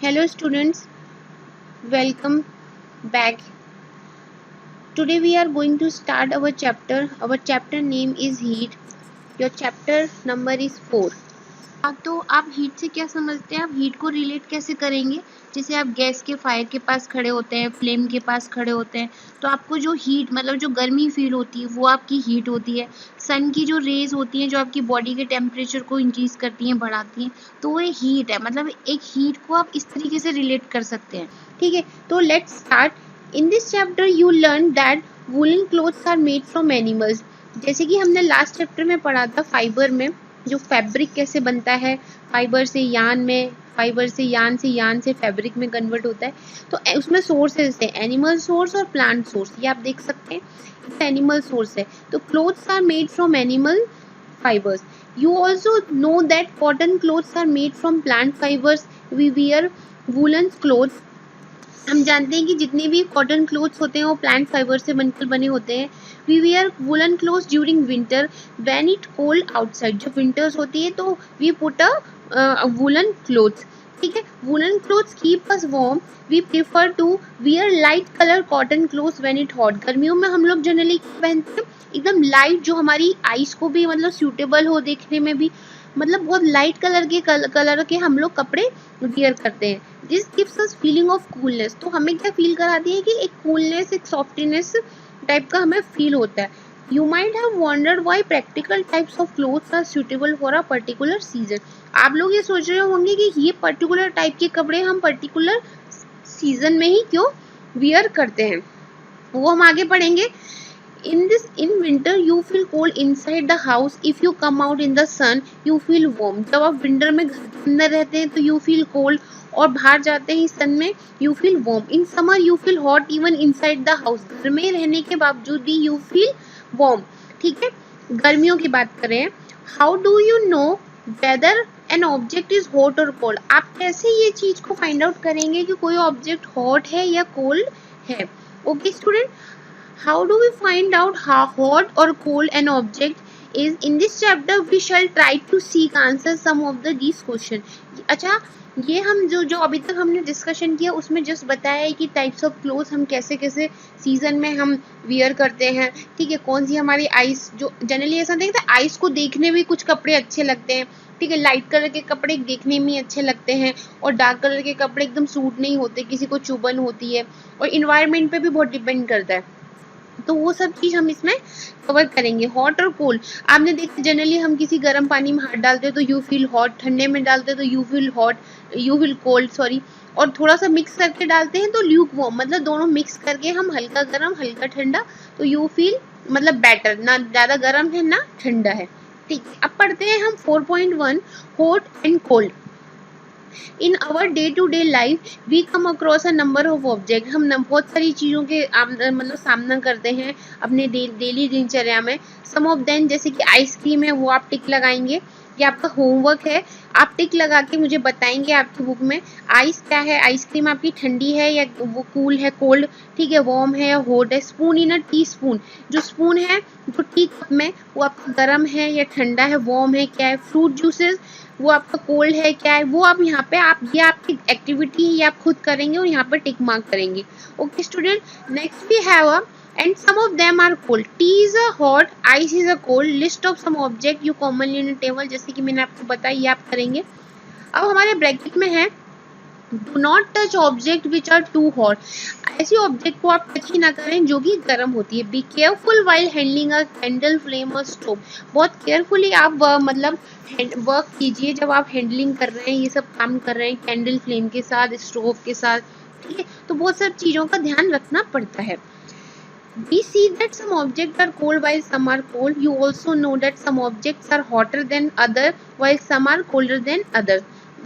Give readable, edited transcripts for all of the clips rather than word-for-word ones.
Hello students, welcome back. Today we are going to start our chapter. Our chapter name is heat. Your chapter number is 4. तो आप heat से क्या समझते हैं? आप heat को रिलेट कैसे करेंगे? जैसे आप गैस के फायर के पास खड़े होते हैं, फ्लेम के पास खड़े होते हैं, तो आपको जो हीट मतलब जो गर्मी फील होती है वो आपकी हीट होती है। सन की जो रेज होती हैं जो आपकी बॉडी के टेम्परेचर को इंक्रीज करती हैं, बढ़ाती हैं, तो वो हीट है। मतलब एक हीट को आप इस तरीके से रिलेट कर सकते हैं। ठीक है, तो let's start. In this chapter you learn that woollen clothes are made from animals. जैसे कि हमने लास्ट चैप्टर में पढ़ा था फाइबर में जो फैब्रिक कैसे बनता है, फाइबर से यान में, फाइबर से यान से फैब्रिक में कन्वर्ट होता है। तो उसमें सोर्सेज थे, एनिमल सोर्स और प्लांट सोर्स। ये आप देख सकते हैं, एनिमल सोर्स है। तो clothes are made from animal fibers. You also know that cotton clothes are made from plant fibers. We wear woolen clothes. हम जानते हैं कि जितने भी कॉटन क्लोथ्स होते हैं वो प्लांट फाइबर से बनकर बने होते हैं। We wear woollen clothes during winter when it cold outside. जब विंटर्स होती है तो we put a woollen clothes. ठीक है, woollen clothes keep us warm. We prefer to wear light colour cotton clothes when it hot. गर्मियों में हम लोग जनरली पहनते हैं एकदम लाइट, जो हमारी आईज को भी मतलब सूटेबल हो, देखने में भी मतलब बहुत लाइट कलर के हम लोग कपड़े वियर करते हैं। This gives us feeling of coolness. तो हमें क्या फील कराती है कि एक कूलनेस, एक सॉफ्टनेस टाइप का हमें फील होता है। You might have wondered why practical types of clothes are suitable for a particular season. आप लोग ये सोच रहे होंगे कि ये पर्टिकुलर टाइप के कपड़े हम पर्टिकुलर सीजन में ही क्यों वियर करते हैं, वो हम आगे पढ़ेंगे। In winter you feel cold inside the house. If you come out in the sun you feel warm. जब आप विंटर में घर के अंदर रहते हैं तो you feel cold, और बाहर जाते हैं सन में you feel warm. In summer you feel hot even inside the house. घर में रहने के बावजूद भी you feel warm. ठीक है, गर्मियों की बात करें। How do you know whether an object is hot or cold? आप कैसे ये चीज को फाइंड आउट करेंगे कि कोई ऑब्जेक्ट हॉट है या कोल्ड है? Okay student, how do we find out how hot or cold an object is? In this chapter we shall try to seek answer some of these question. अच्छा, ये हम जो अभी तक हमने डिस्कशन किया उसमें जस्ट बताया है कि टाइप्स ऑफ क्लोथ हम कैसे कैसे सीजन में हम वियर करते हैं। ठीक है, कौन सी हमारी आइस, जो जनरली ऐसा देखते हैं आइस को देखने में कुछ कपड़े अच्छे लगते हैं। ठीक है, लाइट कलर के कपड़े देखने में अच्छे लगते हैं और डार्क कलर के कपड़े एकदम सूट नहीं होते, किसी को चुभन होती है, और इन्वायरमेंट पे भी बहुत डिपेंड करता है। तो वो सब चीज हम इसमें कवर करेंगे। हॉट और कोल्ड आपने देखा, जनरली हम किसी गर्म पानी में हाथ डालते हैं तो यू फील हॉट, ठंडे में डालते हैं तो you feel hot, you feel cold sorry, और थोड़ा सा मिक्स करके डालते हैं तो ल्यूक वार्म, मतलब दोनों मिक्स करके हम हल्का गर्म हल्का ठंडा, तो यू फील मतलब बेटर, ना ज्यादा गर्म है ना ठंडा है। ठीक, अब पढ़ते हैं हम 4.1 hot and cold. In our day to day life we come across a number of object. हम बहुत सारी चीज़ों के मतलब सामना करते हैं अपने डेली दिनचर्या में। सम ऑफ देम जैसे कि आइसक्रीम है, वो आप टिक लगाएंगे, ये आपका होमवर्क है, आप टिक लगा के मुझे बताएंगे आपकी बुक में आइस क्या है, आइसक्रीम आपकी ठंडी है या वो कूल है, कोल्ड, ठीक है, वार्म है या हॉट है। Spoon in a tea spoon, जो स्पून है जो टी कप में वो आपका गर्म है या ठंडा है, वार्म है क्या है। फ्रूट जूसेस वो आपका कोल्ड है क्या है, वो आप यहाँ पे आप ये आपकी एक्टिविटी है, ये आप खुद करेंगे और यहाँ पे टिक मार्क करेंगे। Okay student, next we have a and some of them are cold. Tea is a hot, ice is a cold. List of some object you commonly in a table, जैसे कि मैंने आपको बताया, ये आप करेंगे। अब हमारे ब्रैकेट में है do not touch object which are too hot. ऐसी ऑब्जेक्ट को आप टच ही ना करें जो कि गर्म होती है। Be careful while handling a candle, flame or stove. बहुत केयरफुली आप मतलब वर्क कीजिए जब आप हैंडलिंग कर रहे हैं, ये सब काम कर रहे हैं कैंडल फ्लेम के साथ, स्टोव के साथ। ठीक है, तो बहुत सारी चीज़ों का ध्यान रखना पड़ता है। We see that some objects are cold while some are cold. You also know that some objects are hotter than other while some are colder than others.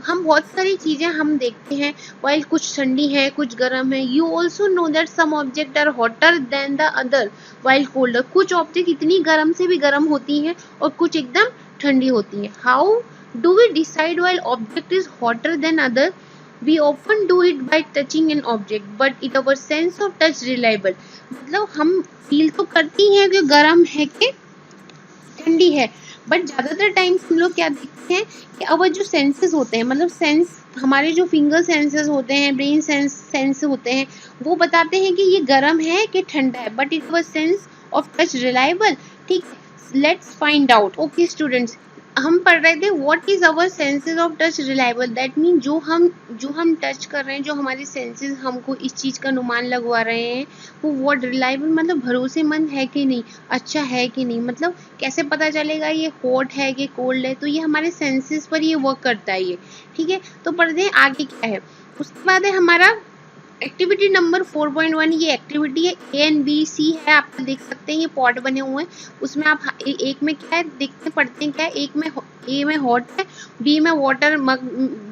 हम बहुत सारी चीजें हम देखते हैं, while कुछ ठंडी है कुछ गर्म है। You also know that some objects are hotter than the other while colder. कुछ ऑब्जेक्ट इतनी गर्म से भी गर्म होती हैं और कुछ एकदम ठंडी होती हैं। How do we decide while object is hotter than other? We often do it by touching an object, but it our sense of touch reliable. मतलब हम फील तो करती हैं कि गर्म है कि ठंडी है, बट ज़्यादातर टाइम्स हम लोग क्या देखते हैं कि अब जो सेंसेस होते हैं, मतलब सेंस हमारे जो फिंगर सेंसेस होते हैं, ब्रेन सेंस होते हैं, वो बताते हैं कि ये गर्म है कि ठंडा है, but it was sense of touch reliable? ठीक, let's find out. Okay students, हम पढ़ रहे थे what is our senses of touch reliable, that mean जो हम टच कर रहे हैं, जो हमारे सेंसेस हमको इस चीज का अनुमान लगवा रहे हैं, वो व्हाट रिलायबल मतलब भरोसेमंद है कि नहीं, अच्छा है कि नहीं, मतलब कैसे पता चलेगा ये हॉट है कि कोल्ड है, तो ये हमारे सेंसेस पर ये वर्क करता है ये। ठीक है, तो पढ़ते हैं आगे क्या है। उसके बाद है हमारा एक्टिविटी नंबर 4.1। ये एक्टिविटी है ए एंड बी सी है, आप देख सकते हैं ये पॉट बने हुए हैं, उसमें आप एक में क्या है देखते पढ़ते हैं क्या है, एक में ए में हॉट है, बी में वाटर मग,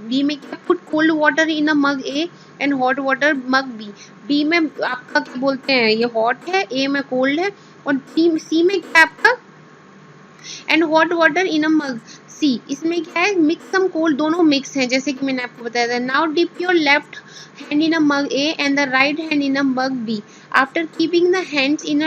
बी में क्या put cold water in a mug A and hot water mug B. B में आपका क्या बोलते हैं, ये हॉट है, ए में कोल्ड है, और सी में क्या है आपका and hot water in a mug C. इसमें क्या है मिक्स सम कोल्ड, दोनों मिक्स हैं जैसे कि मैंने आपको बताया था। Now dip your left hand in a mug A and the right hand in a mug B. After keeping the hands in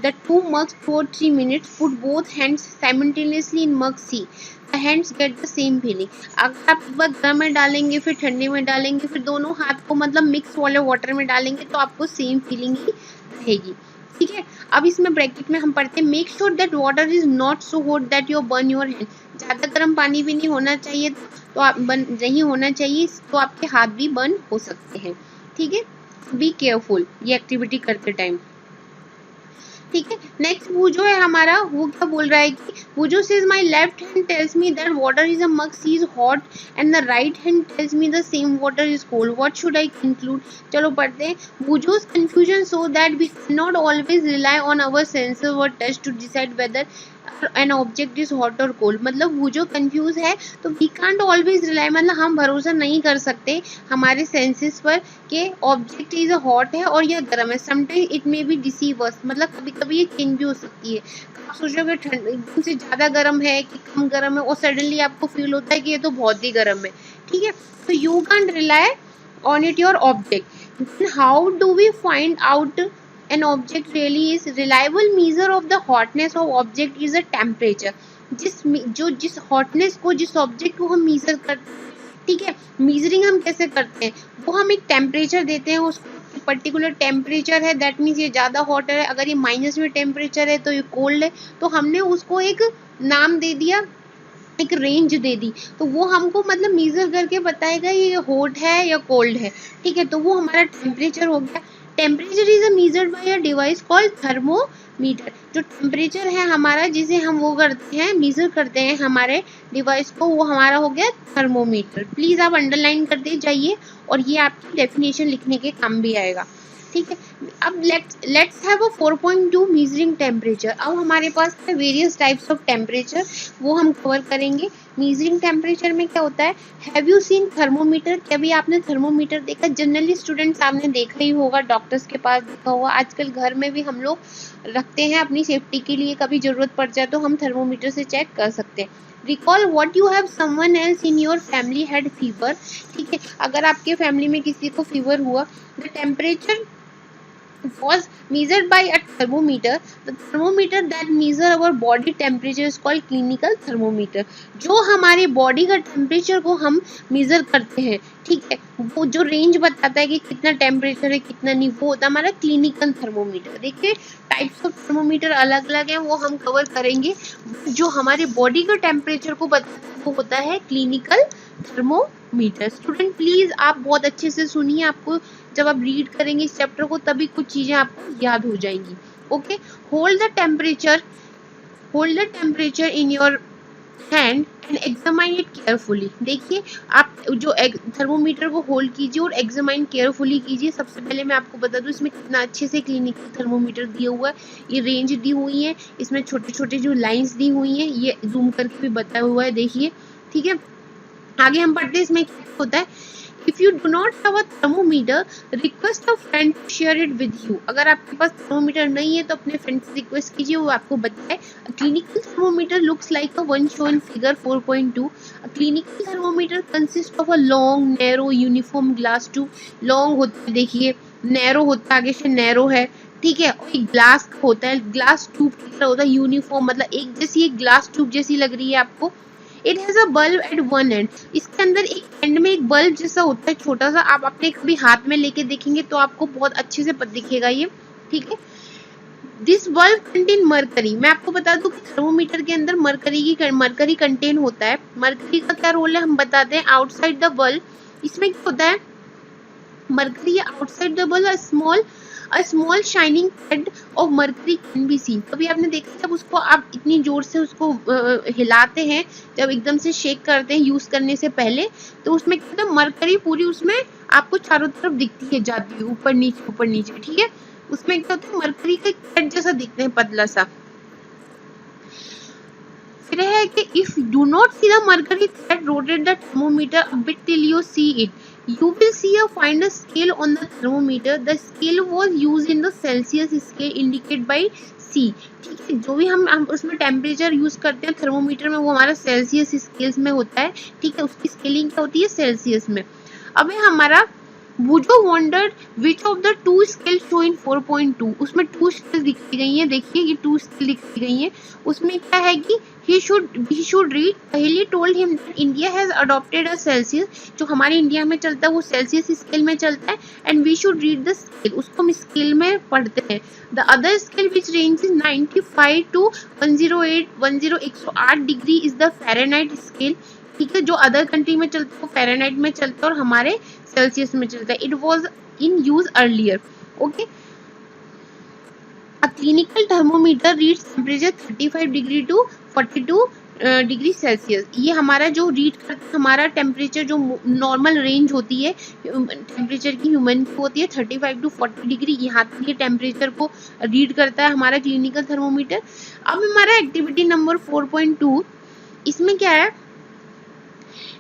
the two mugs for 3 minutes, put both hands simultaneously in mug C. The hands get the same feeling. अगर आप एक बार गर्म में डालेंगे, फिर ठंडे में डालेंगे, फिर दोनों हाथ को मतलब मिक्स वाले वाटर में डालेंगे, तो आपको सेम फीलिंग ही रहेगी। ठीक है, अब इसमें ब्रैकेट में हम पढ़ते हैं make sure that water is not so hot that you burn your hand. ज़्यादा गर्म पानी भी नहीं होना चाहिए, तो आप नहीं होना चाहिए, तो आपके हाथ भी बर्न हो सकते हैं। ठीक है, बी केयरफुल ये एक्टिविटी करते टाइम। ठीक है, नेक्स्ट वो जो है हमारा, वो क्या बोल रहा है कि वो जो says my left hand tells me that water is a mug C is hot and the right hand tells me the same water is cold, what should I conclude. चलो पढ़ते हैं। Which shows confusion so that we not always rely on our senses और touch to decide whether an object is hot और cold. मतलब वो जो confuse है, तो वी कांट ऑलवेज रिलाई, मतलब हम भरोसा नहीं कर सकते हमारे सेंसेस पर कि ऑब्जेक्ट इज हॉट है और या गर्म है। Sometime it may B deceive अस, मतलब कभी कभी ये चेंज भी हो सकती है। आप सोचोगे ठंड एकदम से ज़्यादा गर्म है कि कम गर्म है, और सडनली आपको फील होता है कि ये तो बहुत ही गर्म है। ठीक है, तो you can't rely on it your object. Then how do we find out an object really is? Reliable measure of the hotness of object is a temperature. जिस hotness को, जिस object को हम measure करते हैं, ठीक है, measuring हम कैसे करते हैं, वो हम एक temperature देते हैं उसको, पर्टिकुलर टेम्परेचर है, दैट मीन्स ये ज़्यादा हॉट है, अगर ये माइनस में टेम्परेचर है तो ये कोल्ड है, तो हमने उसको एक नाम दे दिया, एक रेंज दे दी, तो वो हमको मतलब मीजर करके बताएगा ये हॉट है या कोल्ड है। ठीक है, तो वो हमारा टेम्परेचर हो गया। Temperature is measured by a device called thermometer. जो टेम्परेचर है हमारा, जिसे हम वो करते हैं, मेजर करते हैं हमारे डिवाइस को, वो हमारा हो गया थर्मोमीटर। प्लीज आप अंडरलाइन करते जाइए, और ये आपकी डेफिनेशन लिखने के काम भी आएगा। ठीक है, अब let's have a 4.2 measuring temperature. अब हमारे पास है वेरियस टाइप्स ऑफ टेम्परेचर, वो हम कवर करेंगे। मीजरिंग टेम्परेचर में क्या होता है, हैव यू सीन थर्मोमीटर? कभी आपने थर्मोमीटर देखा? जनरली स्टूडेंट्स आपने देखा ही होगा, डॉक्टर्स के पास देखा होगा, आजकल घर में भी हम लोग रखते हैं अपनी सेफ्टी के लिए, कभी जरूरत पड़ जाए तो हम थर्मोमीटर से चेक कर सकते हैं। Recall what you have someone else in your family had fever. ठीक है, अगर आपके फैमिली में किसी को फीवर हुआ, the temperature was measured by a thermometer. The thermometer that measure our body temperature is called clinical thermometer. जो हमारे बॉडी का टेम्परेचर को हम मेजर करते हैं, ठीक है, वो जो रेंज बताता है कि कितना टेम्परेचर है कितना नहीं, वो होता है हमारा क्लिनिकल थर्मोमीटर। देखिए टाइप्स ऑफ थर्मोमीटर अलग अलग हैं, वो हम कवर करेंगे। जो हमारे बॉडी का टेम्परेचर को बताता है वो होता है क्लिनिकल थर्मोमीटर। स्टूडेंट प्लीज आप बहुत अच्छे से सुनिए, आपको जब आप रीड करेंगे इस चैप्टर को तभी कुछ चीजें आपको याद हो जाएंगी। Okay, hold the temperature in your hand and examine it carefully. देखिए आप जो थर्मोमीटर को होल्ड कीजिए और एग्जामाइन केयरफुली कीजिए। सबसे पहले मैं आपको बता दूं इसमें कितना अच्छे से क्लिनिकल थर्मोमीटर दिया हुआ है, ये रेंज दी हुई है, इसमें छोटे छोटे जो लाइंस दी हुई हैं, ये जूम करके भी बताया हुआ है, देखिए। ठीक है, आगे हम पढ़ते हैं इसमें क्या होता है। If you do not have a thermometer, request a friend to share it with you. अगर आपके पास थर्मोमीटर नहीं है तो अपने फ्रेंड से रिक्वेस्ट कीजिए, वो आपको बताए। A clinical thermometer looks like a one shown figure 4.2. A clinical thermometer consists of a long, narrow, uniform glass tube. Long होता है, देखिए, narrow होता है, आगे से narrow है, ठीक है। और एक ग्लास होता है, ग्लास ट्यूब की तरह होता है, यूनिफॉर्म, मतलब एक जैसी, एक ग्लास ट्यूब जैसी लग रही है आपको। It has a bulb at one end, इसके अंदर एक एंड में एक बल्ब जैसा होता है छोटा सा, आप अपने कभी हाथ में लेके देखेंगे तो आपको बहुत अच्छे से दिखेगा ये, ठीक है। दिस बल्ब कंटेन मरकरी, मैं आपको बता दूं कि थर्मोमीटर के अंदर मरकरी कंटेन होता है। मरकरी का क्या रोल है हम बताते हैं। आउटसाइड द बल्ब, इसमें क्या होता है, mercury outside the bulb a small shining thread of mercury can be seen। कभी आपने देखा जब उसको आप इतनी जोर से उसको हिलाते हैं, जब एकदम से शेक करते हैं यूज करने से पहले, तो उसमें क्या होता है, मरकरी पूरी उसमें आपको चारों तरफ दिखती है जाती हुई, ऊपर नीचे, ठीक है। उसमें क्या होता है, मरकरी का थ्रेड जैसा दिखते हैं, पतला सा। फिर है कि if you do not see the mercury thread, rotate the thermometer a bit till you see it, you will see a find a scale on the thermometer, the scale was used in the Celsius scale indicated by C। ठीक है, जो भी हम उसमें temperature use करते हैं thermometer में, वो हमारा सेल्सियस स्केल्स में होता है, ठीक है। उसकी स्केलिंग क्या होती है, सेल्सियस में। अब है हमारा Boojho wondered which of the two scale show in 4.2, उसमें टू स्केल दिखाई गई है, देखिए ये टू स्केल दिखाई गई है। उसमें क्या है कि he should read, पहले told him that India has adopted a Celsius, जो हमारे इंडिया में चलता है वो सेल्सियस स्केल में चलता है, and we should read the scale, उसको हम स्केल में पढ़ते हैं। The other scale which ranges 95 to 108 degree is the Fahrenheit scale, ठीक है। जो अदर कंट्री में चलता है वो फ़ारेनहाइट में चलता है और हमारे सेल्सियस में चलता है। It was in use earlier, okay. A clinical thermometer reads temperature 35 degree to 42 degree Celsius. ये हमारा जो रीड करता है, हमारा टेम्परेचर जो नॉर्मल रेंज होती है टेम्परेचर की, ह्यूमन की होती है 35 टू 40 डिग्री, यहाँ तक ये टेम्परेचर को रीड करता है हमारा क्लिनिकल थर्मोमीटर। अब हमारा एक्टिविटी नंबर 4.2, इसमें क्या है,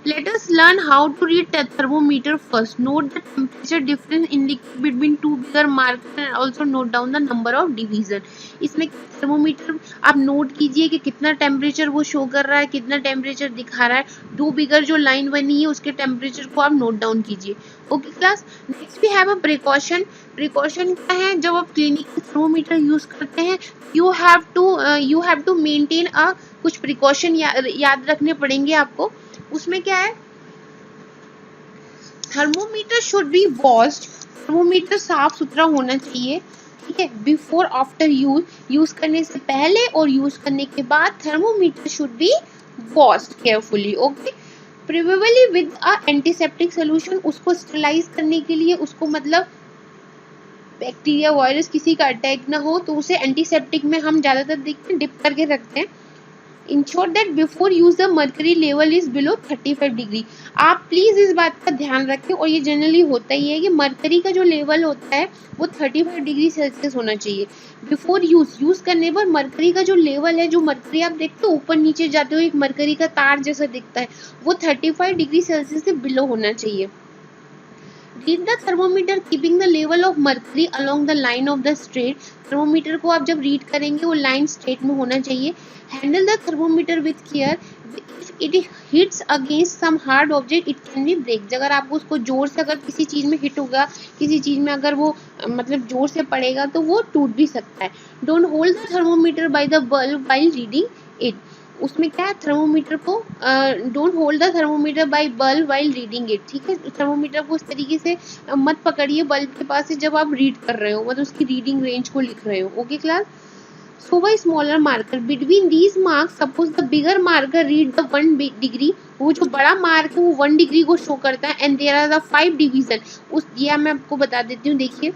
let us learn how to read the thermometer first. Note the temperature difference indicated between two bigger markers and also note down the number of division। इसमें thermometer आप note कीजिए कि कितना टेम्परेचर वो show कर रहा है, कितना टेम्परेचर दिखा रहा है। दो बिगर जो लाइन बनी है उसके टेम्परेचर को आप नोट डाउन कीजिए, okay class. Next we have a precaution. Precaution क्या है, जब आप क्लिनिकल थर्मोमीटर यूज करते हैं you have to maintain a कुछ प्रिकॉशन याद रखने पड़ेंगे आपको। उसमें क्या है, thermometer should be washed, thermometer साफ सुथरा होना चाहिए, ठीक है। बिफोर आफ्टर यूज करने से पहले और यूज करने के बाद thermometer should be washed carefully, okay. Preferably with a antiseptic solution, उसको स्टरलाइज करने के लिए, उसको मतलब बैक्टीरिया वायरस किसी का अटैक ना हो तो उसे एंटीसेप्टिक में हम ज्यादातर देखते हैं डिप करके रखते हैं। Ensure that before use the mercury level is below 35 degree. आप प्लीज इस बात का ध्यान रखें, और ये जनरली होता ही है कि मरकरी का जो लेवल होता है वो 35 डिग्री सेल्सियस होना चाहिए। बिफोर यूज करने पर मरकरी का जो लेवल है, जो मरकरी आप देखते हो ऊपर नीचे जाते हुए एक मरकरी का तार जैसा दिखता है, वो 35 डिग्री सेल्सियस से बिलो होना चाहिए। Read the thermometer keeping the level of mercury along the line of the straight। Thermometer को आप जब रीड करेंगे वो लाइन स्ट्रेट में होना चाहिए। Handle the thermometer with care, if it hits against some hard object it can be break। अगर आपको उसको जोर से, अगर किसी चीज में हिट होगा, किसी चीज में अगर वो मतलब जोर से पड़ेगा तो वो टूट भी सकता है। Don't hold the thermometer by the bulb while reading it। उसमें क्या है, थर्मोमीटर को don't hold the thermometer by bulb while reading it, ठीक है। थर्मोमीटर को उस तरीके से मत पकड़िए बल्ब के पास से जब आप रीड कर रहे हो, मतलब उसकी रीडिंग रेंज को लिख रहे हो, okay class. So by smaller marker between these marks, suppose the bigger marker read the 1 degree, वो जो बड़ा मार्क है वो 1 डिग्री को शो करता है, and there are the 5 division. उस ये मैं आपको बता देती हूँ, देखिए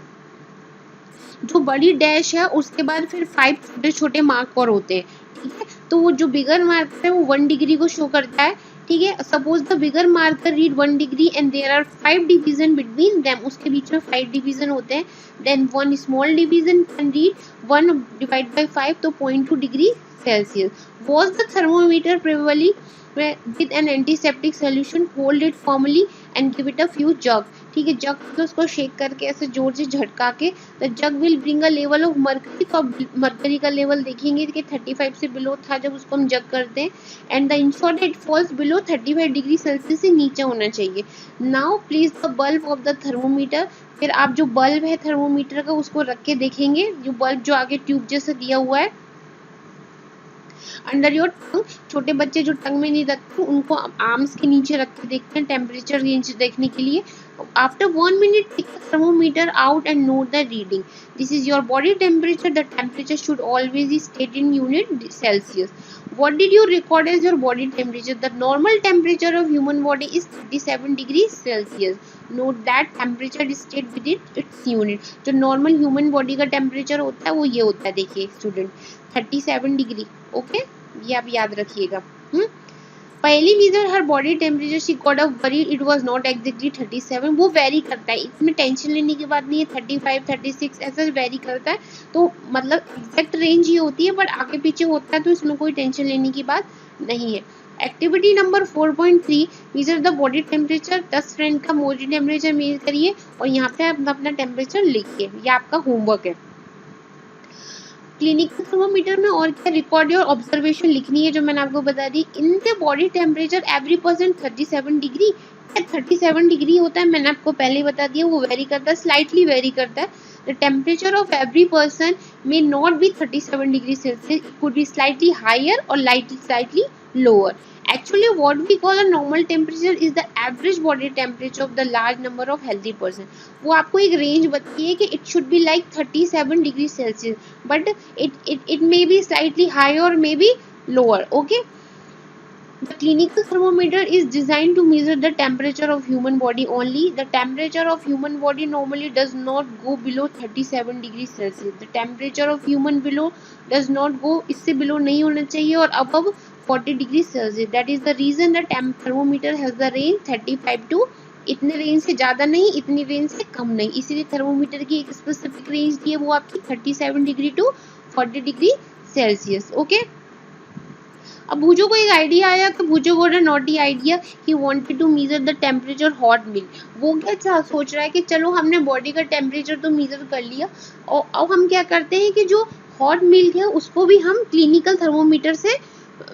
जो बड़ी डैश है उसके बाद फिर 5 छोटे छोटे मार्क और होते हैं, ठीक है। तो वो जो बिगर मार्कर है वो 1 डिग्री को शो करता है, ठीक है। Suppose the bigger marker read 1 degree and there are 5 division between them, उसके बीच में 5 डिवीजन होते हैं। Then 1 small division can read 1 divide by 5, तो 0.2 degree Celsius. Wash the thermometer preferably with an antiseptic solution, hold it firmly and give it a few jerks। ठीक है, जग को उसको शेक करके ऐसे जोर से झटका के the jug will bring a level of mercury, तो अब मर्करी का लेवल देखेंगे कि 35 से बिलो था जब उसको हम जग करते हैं, and the ensure it falls below 35 degree Celsius से नीचे होना चाहिए। Now place the bulb of the thermometer, फिर आप जो बल्ब है थर्मोमीटर का उसको रख के देखेंगे, जो बल्ब जो आगे ट्यूब जैसे दिया हुआ है अंडर योर टंग, छोटे बच्चे जो टंग में नहीं रखते उनको आर्म्स के नीचे रख के देखते हैं टेम्परेचर रेंज देखने के लिए। After 1 minute take the thermometer out and note the reading. This is your body temperature. The temperature should always be stated in unit Celsius. What did you record as your body temperature? The normal temperature of human body is 37 degrees Celsius. Note that temperature is stated with its unit. जो normal human body का temperature होता है वो ये होता है, देखिए student 37 degree. Okay, ये आप याद रखिएगा। Paheli measure her body temperature she got a worry, it was not exactly 37, वो वेरी करता है, इसमें टेंशन लेने की बात नहीं है, 35 36 ऐसा वेरी करता है, तो मतलब एग्जैक्ट रेंज ही होती है, बट आगे पीछे होता है तो इसमें कोई टेंशन लेने की बात नहीं है। Activity number 4.3 measure the body temperature, 10 friend का बॉडी टेम्परेचर मेजर करिए और यहाँ पे आप अपना टेम्परेचर लिखिए, ये आपका होमवर्क है। क्लिनिकल थर्मोमीटर में और क्या रिकॉर्ड और ऑब्जर्वेशन लिखनी है जो मैंने आपको बता दी। In the body temperature every person 37 degree, 37 degree होता है, मैंने आपको पहले ही बता दिया, वो वेरी करता है, स्लाइटली वेरी करता है। The temperature of every person may not be 37 degree Celsius, it could be slightly higher और slightly lower. Actually, what we call a normal temperature is the average body temperature of the large number of healthy person. वो आपको एक range बताती है कि it should be like 37 degree Celsius, but it may be slightly higher or may be lower. Okay. The clinical thermometer is designed to measure the temperature of human body only. The temperature of human body normally does not go below 37 degrees Celsius. The temperature of human below does not go, इससे below नहीं होना चाहिए, और above 40 degrees Celsius. That is the reason the thermometer has the range 35 to, इतने range से ज़्यादा नहीं, इतनी रेंज से कम नहीं, इसीलिए थर्मोमीटर की एक स्पेसिफिक रेंज दी है, वो आपकी 37 degree to 40 degree Celsius. Okay, अब भूजो को एक आइडिया आया कि भूजो को naughty idea, he wanted to measure the temperature hot milk. वो क्या सोच रहा है कि चलो हमने बॉडी का टेम्परेचर तो मेजर कर लिया, और अब हम क्या करते हैं कि जो हॉट मिल्क है उसको भी हम क्लिनिकल थर्मोमीटर से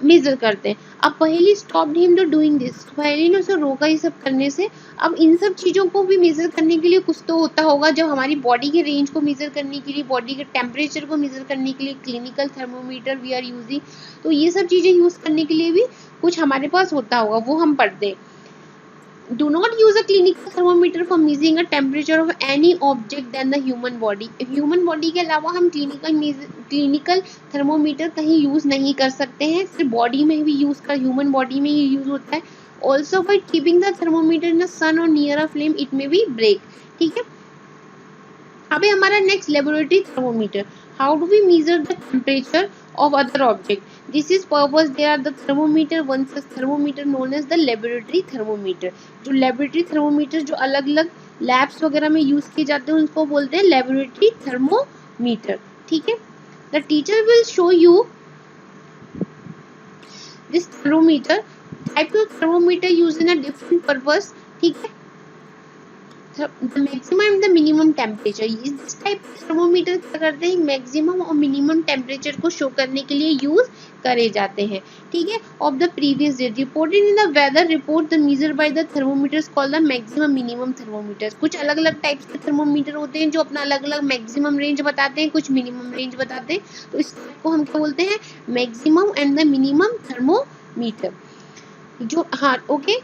मेजर करते हैं। अब Paheli stopped him to doing this, Paheli ने उसे रोका ये सब करने से। अब इन सब चीज़ों को भी मेजर करने के लिए कुछ तो होता होगा, जब हमारी बॉडी के रेंज को मेजर करने के लिए, बॉडी के टेम्परेचर को मेजर करने के लिए clinical thermometer we are using, तो ये सब चीज़ें यूज़ करने के लिए भी कुछ हमारे पास होता होगा, वो हम पढ़ते हैं। Do not use a clinical thermometer for measuring a temperature of any object than the human body. Human body के अलावा हम क्लिनिकल थर्मोमीटर कहीं यूज नहीं कर सकते हैं, सिर्फ बॉडी में भी यूज कर, ह्यूमन बॉडी में ही यूज होता है। Also by keeping the thermometer in the sun और near a flame it may be break. ठीक है, अभी हमारा next laboratory thermometer. How do we measure the temperature of other object? This is purpose there are the thermometer, one such thermometer known as the laboratory thermometer. जो laboratory thermometer जो अलग अलग labs वगैरह में यूज किए जाते हैं उनको बोलते हैं laboratory thermometer। ठीक है, the teacher will show you this thermometer, type of thermometer used in a different purpose। ठीक है, the maximum and the minimum temperature, इस टाइप के थर्मोमीटर क्या करते हैं, मैक्सिमम और मिनिमम टेम्परेचर को शो करने के लिए यूज करे जाते हैं। ठीक है, of the previous day reported in the weather report the measure by the thermometers called the maximum minimum thermometers. कुछ अलग अलग टाइप्स के थर्मोमीटर होते हैं जो अपना अलग अलग मैक्सिमम रेंज बताते हैं, कुछ मिनिमम रेंज बताते हैं, तो इसको हम क्या बोलते हैं, maximum and the minimum thermometer. जो हाँ ओके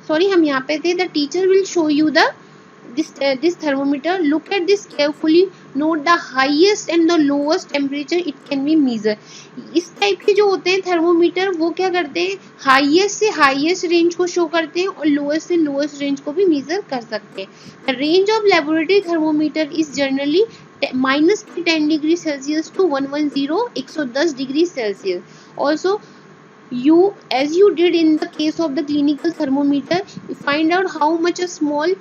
सॉरी हम यहाँ पे थे, the teacher will show you the this thermometer, look at this carefully, note the highest and the lowest temperature it can be measure। इस टाइप के जो होते हैं थर्मोमीटर वो क्या करते हैं, हाईएस्ट से हाईएस्ट रेंज को शो करते हैं और लोएस्ट से लोएस्ट रेंज को भी मेजर कर सकते हैं। Range of laboratory thermometer is generally -10 degree Celsius to 110 degree Celsius. Also you, as you did in the case of the clinical thermometer, you find out how much a small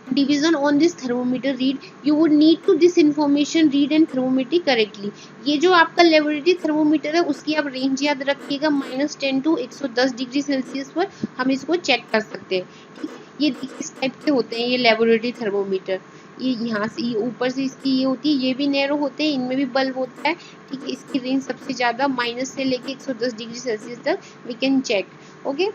division on this thermometer read, you would need to this information read and thermometer correctly. ये जो आपका laboratory thermometer है उसकी आप range याद रखिएगा, -10 to 110 degree Celsius पर हम इसको चेक कर सकते हैं। ठीक है, ये इस टाइप के होते हैं ये लेबोरेटरी थर्मोमीटर। ये यहाँ से ऊपर से इसकी ये होती है, ये भी नैरो होते हैं, इनमें भी बल्ब होता है। ठीक है, इसकी रेंज सबसे ज़्यादा माइनस से लेके 110 डिग्री सेल्सियस तक we can check. Okay,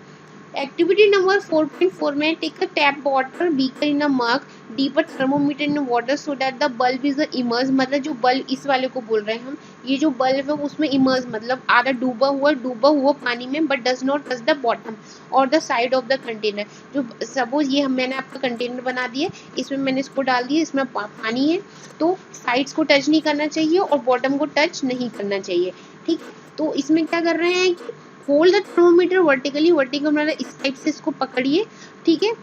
activity number 4.4 में take a tap water beaker in a mug, dip a thermometer in water so that the bulb is immerse, मतलब जो बल्ब इस वाले को बोल रहे हैं हम, ये जो बल्ब है उसमें इमर्स मतलब आधा डूबा हुआ पानी में, but does not touch the bottom और the side of the container. जो सपोज ये मैंने आपका कंटेनर बना दिया, इसमें मैंने इसको डाल दिया, इसमें पानी है, तो साइड्स को टच नहीं करना चाहिए और बॉटम को टच नहीं करना चाहिए। ठीक, तो इसमें क्या कर रहे हैं कि hold the thermometer vertically, vertical मतलब इस टाइप से इसको पकड़िए। ठीक है,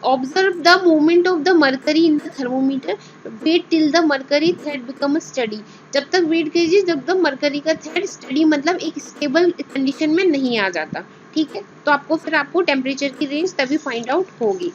observe the movement of the mercury in the thermometer, wait till the mercury thread become steady, जब तक वेट कीजिए जब तक मरकरी का थ्रेड स्टडी मतलब एक स्टेबल कंडीशन में नहीं आ जाता। ठीक है, तो आपको टेम्परेचर की रेंज तभी फाइंड आउट होगी।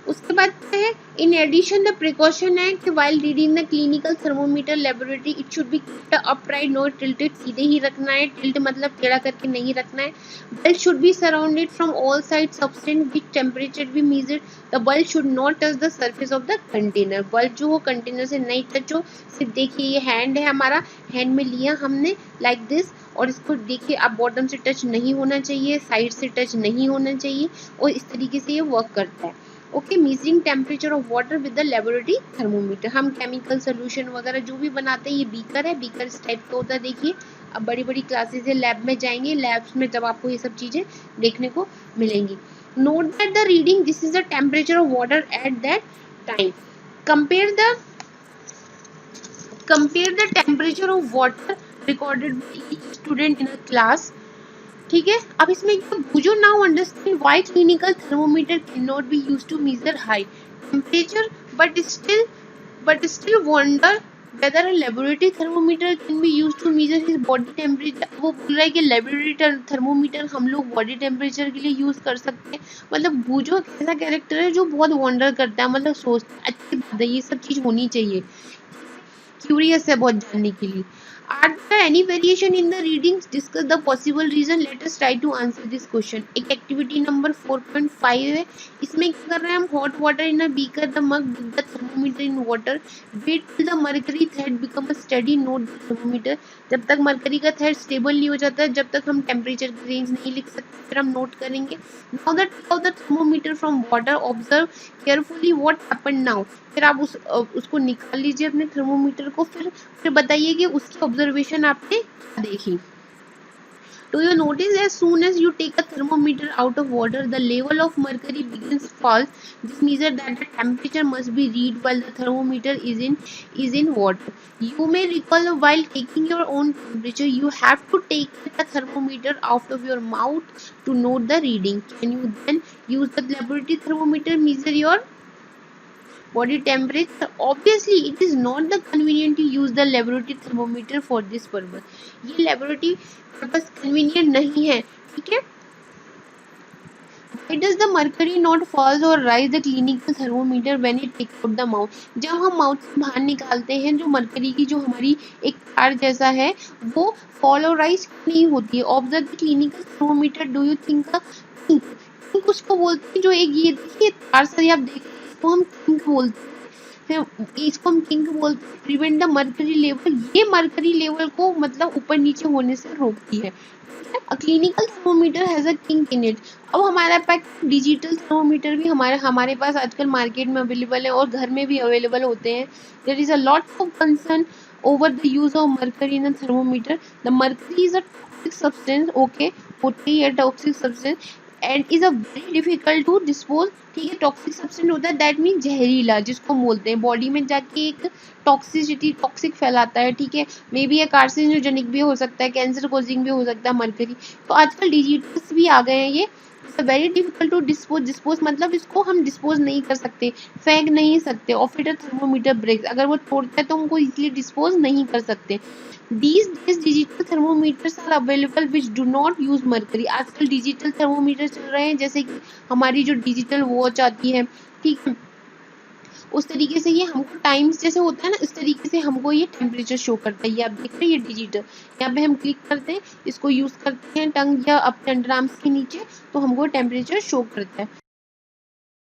उसके बाद क्या है, इन एडिशन द प्रिकॉशन है कि while reading the clinical thermometer laboratory it should be keeped upright, not tilted, सीधे ही रखना है, टिल्ट मतलब टेढ़ा करके नहीं रखना है। Bulb should be surrounded from all side substance which temperature be measured, the bulb should not touch the surface of the container, bulb जो हो कंटेनर से नहीं टच हो। सिर्फ देखिए ये हैंड है हमारा, हैंड में लिया हमने लाइक दिस, और इसको देखिए आप बॉटम से टच नहीं होना चाहिए, साइड से टच नहीं होना चाहिए, और इस तरीके से ये वर्क करता है। Okay, measuring temperature of water with the laboratory thermometer, हम केमिकल सोल्यूशन वगैरह जो भी बनाते हैं, ये बीकर है, बीकर इस टाइप का होता है। देखिए अब बड़ी बड़ी क्लासेस है, लैब में जाएंगे, लैब्स में जब आपको ये सब चीजें देखने को मिलेंगी। Note that the reading this is the temperature of water at that time, compare the temperature of water recorded by each student in a class. ठीक है, अब इसमें Boojho now understand why clinical thermometer can not be used to measure high temperature but still wonder whether a laboratory thermometer can be used to measure his body temperature. वो बोल रहा है कि laboratory thermometer हम लोग बॉडी टेम्परेचर के लिए use कर सकते हैं। मतलब बुझो ऐसा कैरेक्टर है जो बहुत वंडर करता है, मतलब सोचता है अच्छी बात है, ये सब चीज होनी चाहिए, क्यूरियस है बहुत जानने के लिए। Are there any variation in the readings? Discuss the possible reason. Let us try to answer this question. एक एक्टिविटी नंबर 4.5 है, इसमें क्या कर रहे हैं हम, hot water in a beaker, the mug with the thermometer in water, wait till the mercury thread become a steady, note the thermometer. जब तक मरकरी का थ्रेड स्टेबल नहीं हो जाता, जब तक हम टेम्परेचर की रेंज नहीं लिख सकते, फिर हम नोट करेंगे। Now that take the thermometer from water, observe carefully what happened now. फिर आप उसको निकाल लीजिए अपने थर्मोमीटर को, फिर बताइए कि उसकी ऑब्जर्वेशन आपने क्या देखी। Do you notice as soon as you take a thermometer out of water, the level of mercury begins to fall? This means that the temperature must be read while the thermometer is in water. You may recall while taking your own temperature, you have to take the thermometer out of your mouth to note the reading. Can you then use the laboratory thermometer measure your body temperature? Obviously it is not the convenient to use the laboratory thermometer for this purpose. ये laboratory purpose convenient नहीं है। ठीक है, why does the mercury not fall or rise the clinical thermometer when it takes out the mouth? जब हम mouth से बाहर निकालते हैं, जो मरकरी की जो हमारी एक तार जैसा है वो फॉल और राइज नहीं होती है। Observe the clinical thermometer, do you think kink उसको बोलते हैं, जो एक ये देखिए तार से आप देख, इसको हम किंक बोलते हैं, इसको हम किंक बोलते हैं। प्रिवेंट द मरकरी लेवल, ये मरकरी लेवल को मतलब ऊपर नीचे होने से रोकती है। A clinical thermometer has a kink in it. अब हमारे पास डिजिटल थर्मोमीटर भी हमारे पास आजकल मार्केट में अवेलेबल है और घर में भी अवेलेबल होते हैं। There is a lot of concern over the use of mercury in a thermometer. The mercury is a toxic substance, okay, होती है toxic substance and is a very difficult to dispose. ठीक है, toxic substance होता है, that mean जहरीला, जिसको बोलते हैं बॉडी में जाके एक टॉक्सिक फैलाता है। ठीक है, मे बी ये कार्सिनोजेनिक भी हो सकता है, कैंसर कोजिंग भी हो सकता है मरकरी। तो आजकल डिजिटल्स भी आ गए हैं ये, वेरी डिफिकल्ट टू डिस्पोज मतलब इसको हम डिस्पोज नहीं कर सकते, फेंक नहीं सकते। Of it a thermometer breaks, अगर वो तोड़ता है तो हमको इजीली डिस्पोज नहीं कर सकते। These days digital thermometers are available which do not use mercury। आजकल डिजिटल थर्मोमीटर चल रहे हैं, जैसे कि हमारी जो डिजिटल वॉच आती है, ठीक है, उस तरीके से ये हमको टाइम्स जैसे होता है ना, इस तरीके से हमको ये टेम्परेचर शो करता है। ये आप देख रहे हैं, ये डिजिटल, यहाँ पे हम क्लिक करते हैं, इसको यूज करते हैं टंग या अपने अंडर आर्म्स के नीचे, तो हमको टेम्परेचर शो करता है।